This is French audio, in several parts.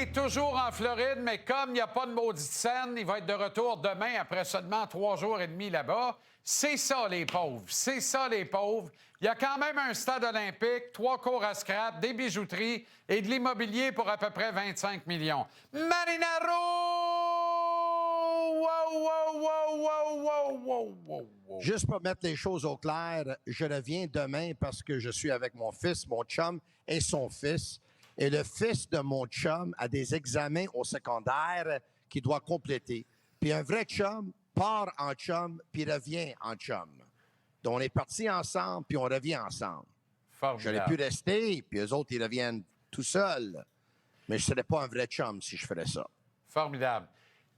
est toujours en Floride, mais comme il n'y a pas de maudite scène, il va être de retour demain après seulement 3 jours et demi là-bas. C'est ça, les pauvres. C'est ça, les pauvres. Il y a quand même un stade olympique, 3 cours à scrap, des bijouteries et de l'immobilier pour à peu près 25 millions. Marinaro! Wow, wow, wow, wow, wow, wow, wow, wow. Juste pour mettre les choses au clair, je reviens demain parce que je suis avec mon fils, mon chum et son fils. Et le fils de mon chum a des examens au secondaire qu'il doit compléter. Puis un vrai chum part en chum, puis revient en chum. Donc, on est partis ensemble, puis on revient ensemble. J'aurais pu rester, puis eux autres, ils reviennent tout seuls. Mais je ne serais pas un vrai chum si je ferais ça. Formidable.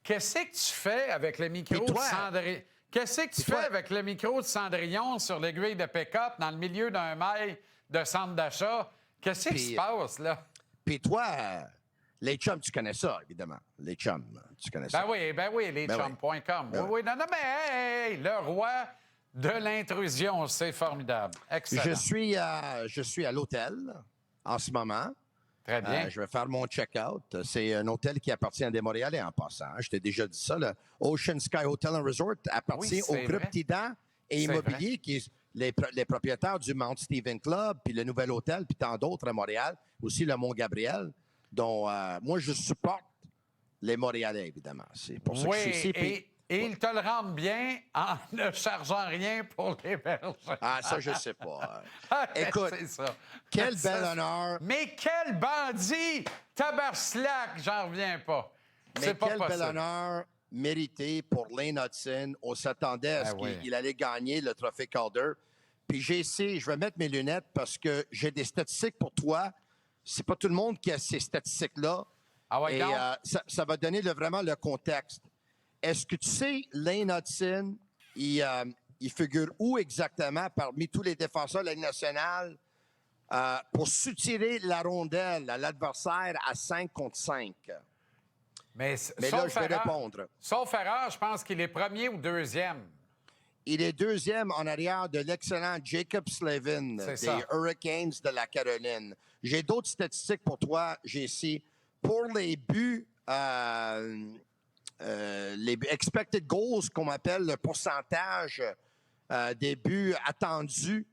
Qu'est-ce que tu fais avec le micro de Cendrillon? Qu'est-ce que tu fais avec le micro de Cendrillon sur l'aiguille de pick-up dans le milieu d'un mail de centre d'achat? Qu'est-ce qui se passe, là? Puis toi, les chums, tu connais ça, évidemment. Les chums, tu connais ça. Ben oui, leschums.com. Oui, non, mais hey, le roi de l'intrusion, c'est formidable. Excellent. Je suis à l'hôtel en ce moment. Très bien. Je vais faire mon check-out. C'est un hôtel qui appartient à des Montréalais en passant. Je t'ai déjà dit ça. Le Ocean Sky Hotel and Resort appartient au groupe Tidan et Immobilier, qui est les propriétaires du Mount Stephen Club, puis le Nouvel Hôtel, puis tant d'autres à Montréal, aussi le Mont-Gabriel. Donc, moi, je supporte les Montréalais, évidemment. C'est pour ça que je suis ici. Et ils te le rendent bien en ne chargeant rien pour l'héberger. Ah, ça, je sais pas. Écoute, c'est ça. Quel bel honneur. Mais quel bandit! Tabarslack, j'en reviens pas. Mais quel bel honneur mérité pour Lane Hudson. On s'attendait à ce qu'il allait gagner le trophée Calder. Puis je vais mettre mes lunettes parce que j'ai des statistiques pour toi. C'est pas tout le monde qui a ces statistiques-là. Ah ouais, et ça va donner vraiment le contexte. Est-ce que tu sais, Lane Hudson, il figure où exactement parmi tous les défenseurs de la Ligue nationale pour soutirer la rondelle à l'adversaire à 5 contre 5? Mais là, je vais répondre. Sauf erreur, je pense qu'il est premier ou deuxième. Il est deuxième en arrière de l'excellent Jacob Slavin des Hurricanes de la Caroline. J'ai d'autres statistiques pour toi, JC. Pour les buts, les expected goals, qu'on appelle le pourcentage des buts attendus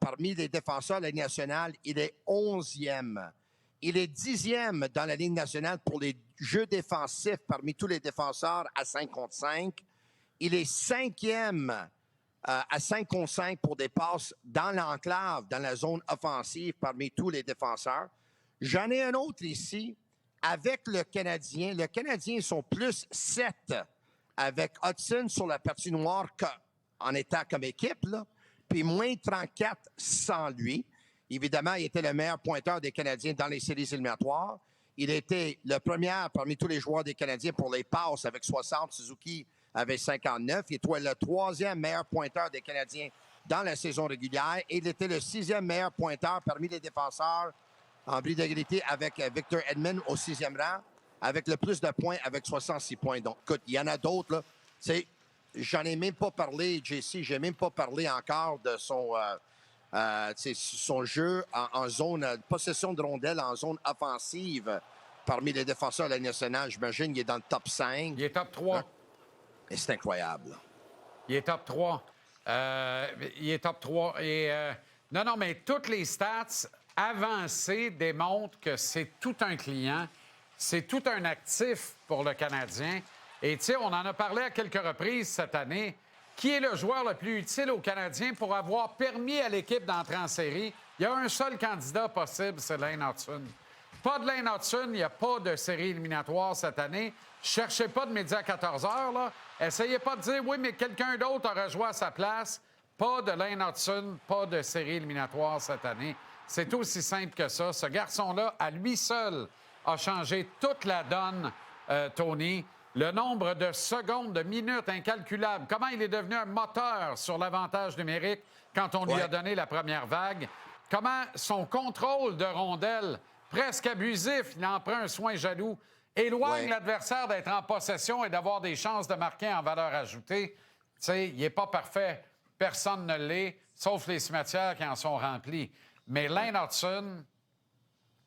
parmi les défenseurs de la Ligue nationale, il est 11e. Il est 10e dans la Ligue nationale pour les jeux défensifs parmi tous les défenseurs à 5 contre 5. Il est 5e à 5 contre 5 pour des passes dans l'enclave, dans la zone offensive parmi tous les défenseurs. J'en ai un autre ici. Avec le Canadien, sont plus 7 avec Hudson sur la patinoire en étant comme équipe, là, puis moins 34 sans lui. Évidemment, il était le meilleur pointeur des Canadiens dans les séries éliminatoires. Il était le premier parmi tous les joueurs des Canadiens pour les passes avec 60. Suzuki avait 59. Il était le troisième meilleur pointeur des Canadiens dans la saison régulière. Et il était le 6e meilleur pointeur parmi les défenseurs en bris d'égalité avec Victor Edmond au 6e rang, avec le plus de points, avec 66 points. Donc, écoute, il y en a d'autres, là. J'en ai même pas parlé, JC, j'ai même pas parlé encore de son jeu en zone, possession de rondelles en zone offensive parmi les défenseurs de la nationale. J'imagine qu'il est dans le top 5. Il est top 3. Et c'est incroyable. Il est top 3. Il est top 3. Et, non, mais toutes les stats avancées démontrent que c'est tout un client, c'est tout un actif pour le Canadien. Et tu sais, on en a parlé à quelques reprises cette année. Qui est le joueur le plus utile au Canadien pour avoir permis à l'équipe d'entrer en série? Il y a un seul candidat possible, c'est Lane Hudson. Pas de Lane Hudson, il n'y a pas de série éliminatoire cette année. Cherchez pas de midi à 14 h, là. Essayez pas de dire, oui, mais quelqu'un d'autre aurait joué à sa place. Pas de Lane Hudson, pas de série éliminatoire cette année. C'est aussi simple que ça. Ce garçon-là, à lui seul, a changé toute la donne, Tony. Le nombre de secondes, de minutes incalculable. Comment il est devenu un moteur sur l'avantage numérique quand on lui a donné la première vague. Comment son contrôle de rondelle, presque abusif, il en prend un soin jaloux, éloigne l'adversaire d'être en possession et d'avoir des chances de marquer en valeur ajoutée. Tu sais, il n'est pas parfait. Personne ne l'est, sauf les cimetières qui en sont remplis. Mais Lane Hudson,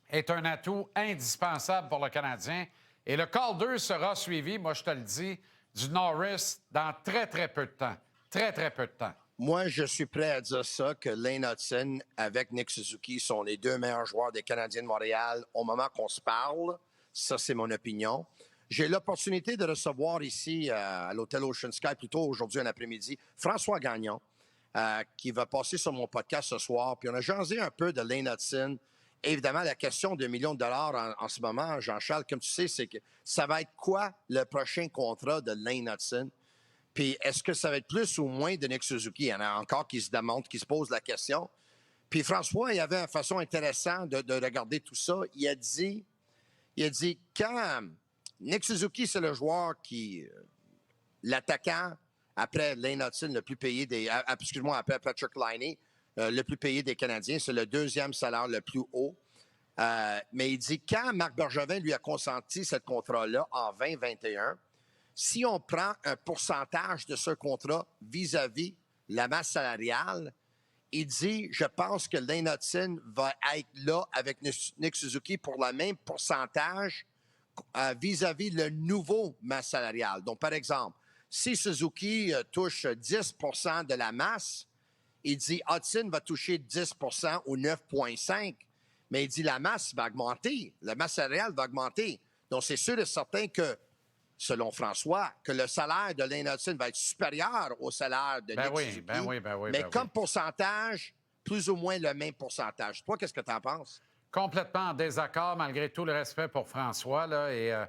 est un atout indispensable pour le Canadien. Et le Calder sera suivi, moi je te le dis, du Norris dans très, très peu de temps. Très, très peu de temps. Moi, je suis prêt à dire ça, que Lane Hudson avec Nick Suzuki sont les deux meilleurs joueurs des Canadiens de Montréal au moment qu'on se parle. Ça, c'est mon opinion. J'ai l'opportunité de recevoir ici à l'Hôtel Ocean Sky, plutôt aujourd'hui en après-midi, François Gagnon, qui va passer sur mon podcast ce soir. Puis on a jasé un peu de Lane Hudson. Évidemment, la question de millions de dollars en ce moment, Jean-Charles, comme tu sais, c'est que ça va être quoi le prochain contrat de Lane Hudson? Puis est-ce que ça va être plus ou moins de Nick Suzuki? Il y en a encore qui se demandent, qui se posent la question. Puis François, il avait une façon intéressante de regarder tout ça. Il a dit quand Nick Suzuki, c'est le joueur qui, l'attaquant, après Lane Hudson, le plus payé des... Excuse-moi, après Patrick Laine, le plus payé des Canadiens. C'est le deuxième salaire le plus haut. Mais il dit, quand Marc Bergevin lui a consenti ce contrat-là en 2021, si on prend un pourcentage de ce contrat vis-à-vis la masse salariale, il dit, je pense que Lane Hudson va être là avec Nick Suzuki pour le même pourcentage vis-à-vis le nouveau masse salariale. Donc, par exemple, si Suzuki touche 10 de la masse, il dit Hudson va toucher 10 ou 9,5, mais il dit la masse va augmenter, la masse salariale va augmenter. Donc, c'est sûr et certain que, selon François, que le salaire de Lane Hudson va être supérieur au salaire de Nick Suzuki. Mais comme pourcentage, plus ou moins le même pourcentage. Toi, qu'est-ce que tu en penses? Complètement en désaccord, malgré tout le respect pour François là, et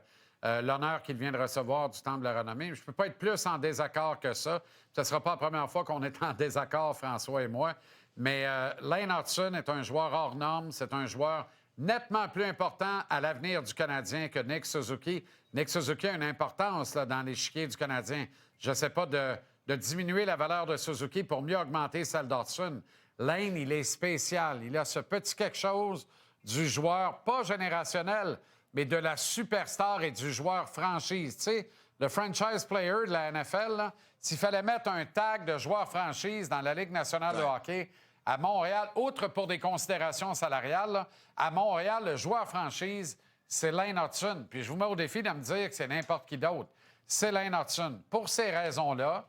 l'honneur qu'il vient de recevoir du Temple de la Renommée. Je ne peux pas être plus en désaccord que ça. Ce ne sera pas la première fois qu'on est en désaccord, François et moi. Mais Lane Hudson est un joueur hors norme. C'est un joueur nettement plus important à l'avenir du Canadien que Nick Suzuki. Nick Suzuki a une importance là, dans l'échiquier du Canadien. Je ne sais pas de diminuer la valeur de Suzuki pour mieux augmenter celle d'Hudson. Lane, il est spécial. Il a ce petit quelque chose du joueur, pas générationnel, mais de la superstar et du joueur franchise. Tu sais, le franchise player de la NFL, s'il fallait mettre un tag de joueur franchise dans la Ligue nationale de hockey, à Montréal, outre pour des considérations salariales, là, à Montréal, le joueur franchise, c'est Lane Hudson. Puis je vous mets au défi de me dire que c'est n'importe qui d'autre. C'est Lane Hudson. Pour ces raisons-là,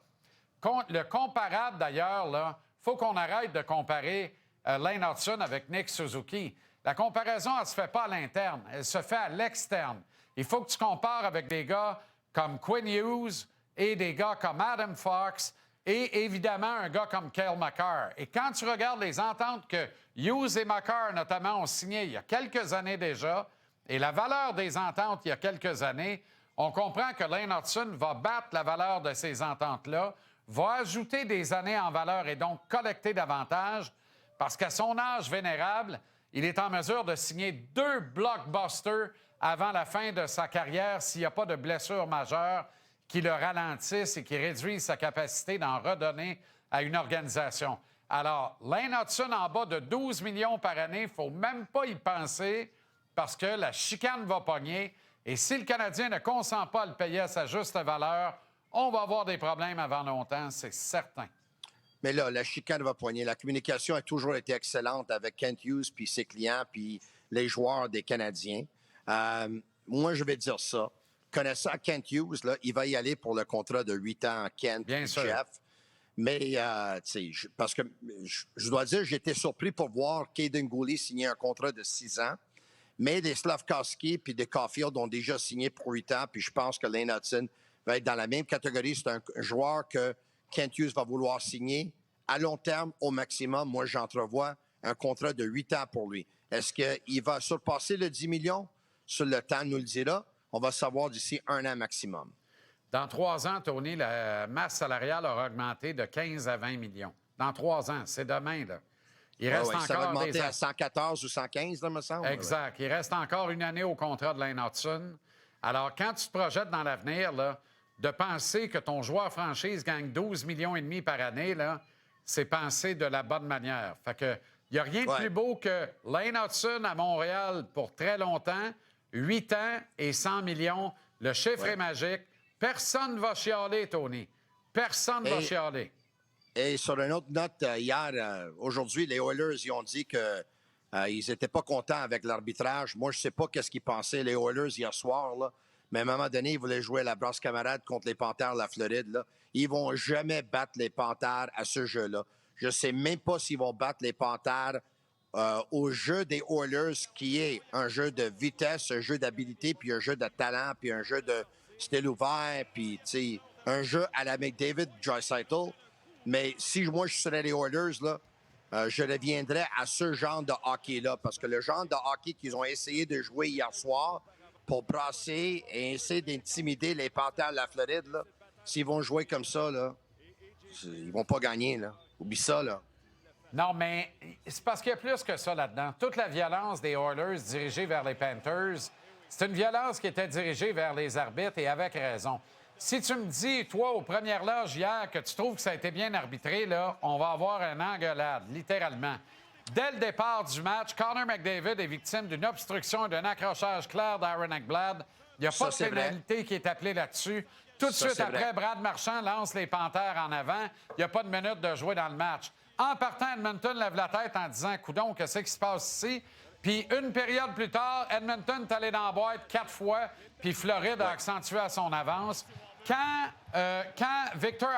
le comparable, d'ailleurs, il faut qu'on arrête de comparer Lane Hudson avec Nick Suzuki. La comparaison, elle ne se fait pas à l'interne, elle se fait à l'externe. Il faut que tu compares avec des gars comme Quinn Hughes et des gars comme Adam Fox et évidemment un gars comme Cale Makar. Et quand tu regardes les ententes que Hughes et Makar, notamment, ont signées il y a quelques années déjà, et la valeur des ententes il y a quelques années, on comprend que Lane Hudson va battre la valeur de ces ententes-là, va ajouter des années en valeur et donc collecter davantage, parce qu'à son âge vénérable, il est en mesure de signer 2 blockbusters avant la fin de sa carrière s'il n'y a pas de blessure majeure qui le ralentissent et qui réduisent sa capacité d'en redonner à une organisation. Alors, Lane Hudson en bas de 12 millions par année, il ne faut même pas y penser parce que la chicane va pogner. Et si le Canadien ne consent pas à le payer à sa juste valeur, on va avoir des problèmes avant longtemps, c'est certain. Mais là, la chicane va poigner. La communication a toujours été excellente avec Kent Hughes, puis ses clients, puis les joueurs des Canadiens. Moi, je vais dire ça. Connaissant Kent Hughes, là, il va y aller pour le contrat de 8 ans, Kent et Jeff. Mais, tu sais, parce que je dois dire, j'étais surpris pour voir Caden Goulet signer un contrat de 6 ans. Mais des Slavkovski puis des Caulfield ont déjà signé pour 8 ans. Puis je pense que Lane Hudson va être dans la même catégorie. C'est un joueur que Kent Hughes va vouloir signer à long terme au maximum. Moi, j'entrevois un contrat de 8 ans pour lui. Est-ce qu'il va surpasser le 10 millions? Sur le temps nous le dira. On va savoir d'ici 1 an maximum. Dans 3 ans, Tony, la masse salariale aura augmenté de 15 à 20 millions. Dans 3 ans, c'est demain, là. Il reste encore ça va augmenter à 114 ou 115, là, me semble. Exact. Il reste encore une année au contrat de Lane Hudson. Alors, quand tu te projettes dans l'avenir, là, de penser que ton joueur franchise gagne 12,5 millions par année, là, c'est penser de la bonne manière. Fait que il n'y a rien de plus beau que Lane Hudson à Montréal pour très longtemps, 8 ans et 100 millions. Le chiffre est magique. Personne ne va chialer, Tony. Personne ne va chialer. Et sur une autre note, hier, aujourd'hui, les Oilers, ils ont dit que Ils n'étaient pas contents avec l'arbitrage. Moi, je ne sais pas qu'est-ce qu'ils pensaient, les Oilers, hier soir, là. Mais à un moment donné, ils voulaient jouer la brasse camarade contre les Panthères de la Floride, là. Ils vont jamais battre les Panthères à ce jeu-là. Je ne sais même pas s'ils vont battre les Panthères au jeu des Oilers, qui est un jeu de vitesse, un jeu d'habilité, puis un jeu de talent, puis un jeu de style ouvert, puis un jeu à la McDavid, Draisaitl. Mais si moi, je serais les Oilers, là, je reviendrais à ce genre de hockey-là, parce que le genre de hockey qu'ils ont essayé de jouer hier soir pour brasser et essayer d'intimider les Panthères de la Floride, là, s'ils vont jouer comme ça, là, ils vont pas gagner. Là. Oublie ça, là. Non, mais c'est parce qu'il y a plus que ça là-dedans. Toute la violence des Oilers dirigée vers les Panthers, c'est une violence qui était dirigée vers les arbitres et avec raison. Si tu me dis, toi, aux premières loges hier, que tu trouves que ça a été bien arbitré, là, on va avoir une engueulade, littéralement. Dès le départ du match, Connor McDavid est victime d'une obstruction et d'un accrochage clair d'Aaron Ekblad. Il n'y a pas de pénalité qui est appelée là-dessus. Tout de suite après, Brad Marchand lance les Panthères en avant. Il n'y a pas de minute de jouer dans le match. En partant, Edmonton lève la tête en disant « Coudon, qu'est-ce qui se passe ici? » Puis une période plus tard, Edmonton est allé dans la boîte 4 fois, puis Floride a accentué à son avance. Quand Victor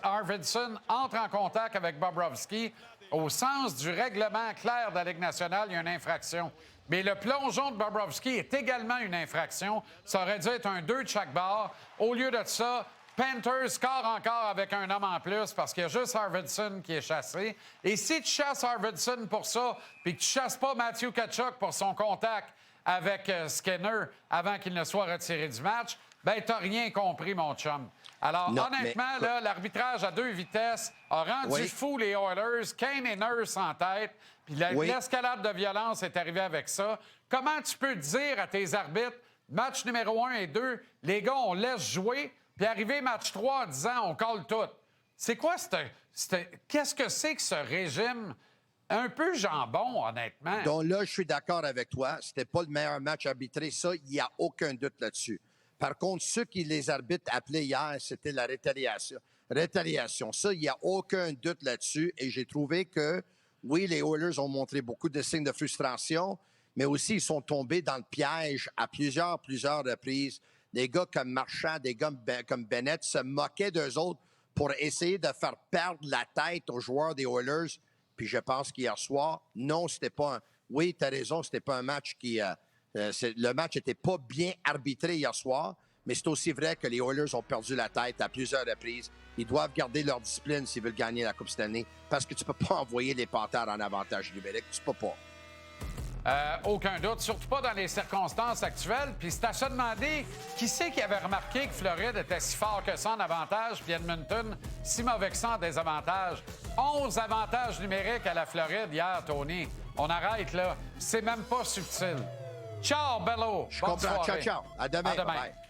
Arvidsson entre en contact avec Bobrovsky, au sens du règlement clair de la Ligue nationale, il y a une infraction. Mais le plongeon de Bobrovsky est également une infraction. Ça aurait dû être un 2 de chaque barre. Au lieu de ça, Panthers score encore avec un homme en plus parce qu'il y a juste Arvidsson qui est chassé. Et si tu chasses Arvidsson pour ça, puis que tu chasses pas Matthew Tkachuk pour son contact avec Skinner avant qu'il ne soit retiré du match, ben t'as rien compris, mon chum. Alors, non, honnêtement, là, l'arbitrage à 2 vitesses a rendu fou les Oilers. Kane et Nurse en tête. Puis l'escalade de violence est arrivée avec ça. Comment tu peux dire à tes arbitres, match numéro 1 et 2, les gars, on laisse jouer, puis arriver match 3 en disant, on colle tout? C'est quoi qu'est-ce que c'est que ce régime un peu jambon, honnêtement? Donc là, je suis d'accord avec toi. C'était pas le meilleur match arbitré. Ça, il n'y a aucun doute là-dessus. Par contre, ceux qui les arbitres appelaient hier, c'était la rétaliation. Ça, il n'y a aucun doute là-dessus. Et j'ai trouvé que, oui, les Oilers ont montré beaucoup de signes de frustration, mais aussi ils sont tombés dans le piège à plusieurs reprises. Des gars comme Marchand, des gars comme Bennett se moquaient d'eux autres pour essayer de faire perdre la tête aux joueurs des Oilers. Puis je pense qu'hier soir, non, c'était pas un... Oui, tu as raison, c'était pas un match qui... le match n'était pas bien arbitré hier soir, mais c'est aussi vrai que les Oilers ont perdu la tête à plusieurs reprises. Ils doivent garder leur discipline s'ils veulent gagner la Coupe Stanley, parce que tu peux pas envoyer les Panthères en avantage numérique. Tu peux pas. Aucun doute, surtout pas dans les circonstances actuelles. Puis c'est à se demander qui c'est qui avait remarqué que Floride était si fort que ça en avantage, puis Edmonton si mauvais que ça en désavantage. 11 avantages numériques à la Floride hier, Tony. On arrête là. C'est même pas subtil. Ciao, Bello. Je comprends. Ciao, ciao. À demain. À demain. Bye.